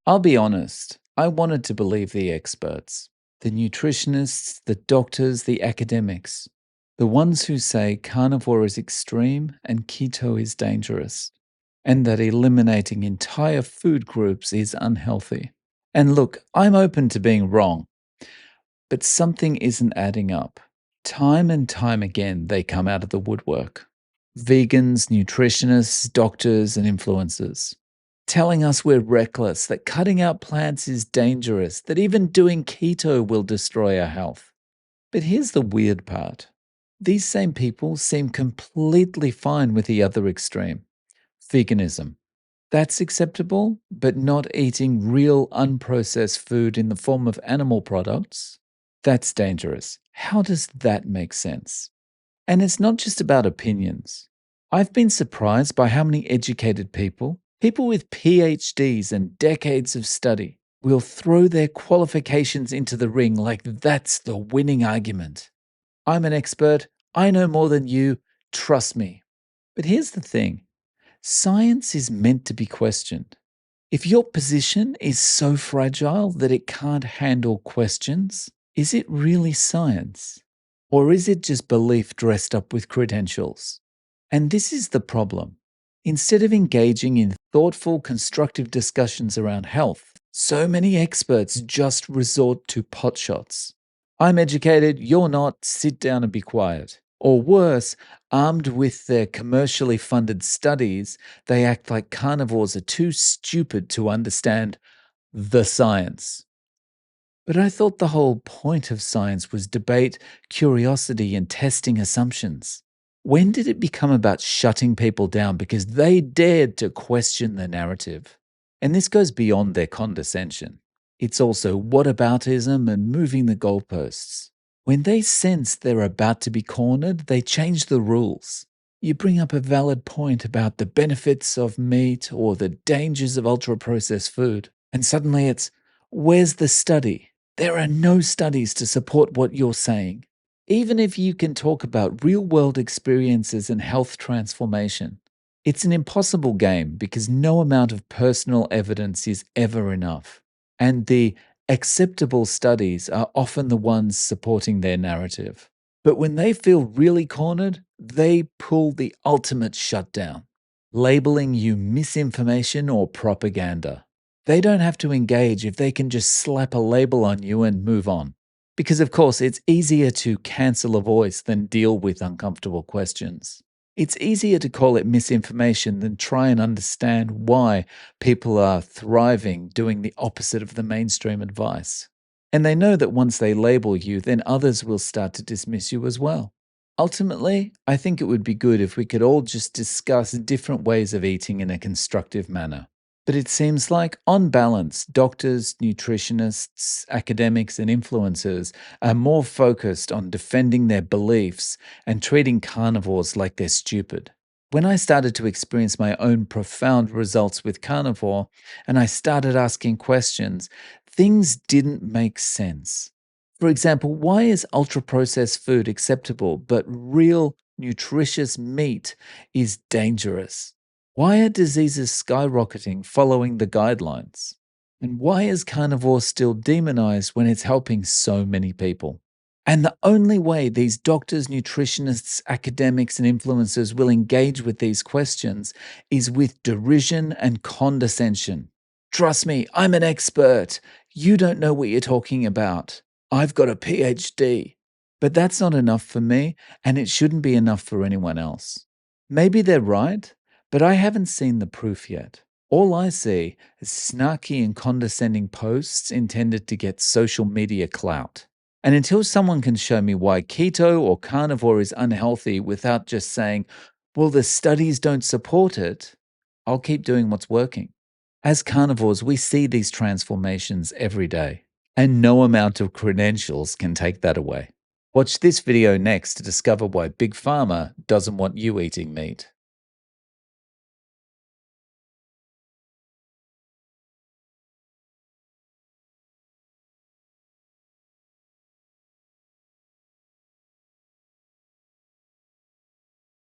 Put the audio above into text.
I'll be honest, I wanted to believe the experts, the nutritionists, the doctors, the academics, the ones who say carnivore is extreme and keto is dangerous, and that eliminating entire food groups is unhealthy. And look, I'm open to being wrong, but something isn't adding up. Time and time again, they come out of the woodwork. Vegans, nutritionists, doctors, and influencers telling us we're reckless, that cutting out plants is dangerous, that even doing keto will destroy our health. But here's the weird part. These same people seem completely fine with the other extreme, veganism. That's acceptable, but not eating real unprocessed food in the form of animal products? That's dangerous. How does that make sense? And it's not just about opinions. I've been surprised by how many educated people with PhDs and decades of study, will throw their qualifications into the ring like that's the winning argument. I'm an expert. I know more than you. Trust me. But here's the thing. Science is meant to be questioned. If your position is so fragile that it can't handle questions, is it really science? Or is it just belief dressed up with credentials? And this is the problem. Instead of engaging in thoughtful, constructive discussions around health, so many experts just resort to potshots. I'm educated, you're not, sit down and be quiet. Or worse, armed with their commercially funded studies, they act like carnivores are too stupid to understand the science. But I thought the whole point of science was debate, curiosity, and testing assumptions. When did it become about shutting people down because they dared to question the narrative? And this goes beyond their condescension. It's also whataboutism and moving the goalposts. When they sense they're about to be cornered, they change the rules. You bring up a valid point about the benefits of meat or the dangers of ultra processed food, and suddenly it's, where's the study? There are no studies to support what you're saying. Even if you can talk about real world experiences and health transformation, it's an impossible game because no amount of personal evidence is ever enough. And the acceptable studies are often the ones supporting their narrative. But when they feel really cornered, they pull the ultimate shutdown, labeling you misinformation or propaganda. They don't have to engage if they can just slap a label on you and move on. Because, of course, it's easier to cancel a voice than deal with uncomfortable questions. It's easier to call it misinformation than try and understand why people are thriving doing the opposite of the mainstream advice. And they know that once they label you, then others will start to dismiss you as well. Ultimately, I think it would be good if we could all just discuss different ways of eating in a constructive manner. But it seems like, on balance, doctors, nutritionists, academics, and influencers are more focused on defending their beliefs and treating carnivores like they're stupid. When I started to experience my own profound results with carnivore and I started asking questions, things didn't make sense. For example, why is ultra processed food acceptable but real nutritious meat is dangerous? Why are diseases skyrocketing following the guidelines? And why is carnivore still demonized when it's helping so many people? And the only way these doctors, nutritionists, academics, and influencers will engage with these questions is with derision and condescension. Trust me, I'm an expert. You don't know what you're talking about. I've got a PhD. But that's not enough for me, and it shouldn't be enough for anyone else. Maybe they're right, but I haven't seen the proof yet. All I see is snarky and condescending posts intended to get social media clout. And until someone can show me why keto or carnivore is unhealthy without just saying, well, the studies don't support it, I'll keep doing what's working. As carnivores, we see these transformations every day, and no amount of credentials can take that away. Watch this video next to discover why Big Pharma doesn't want you eating meat.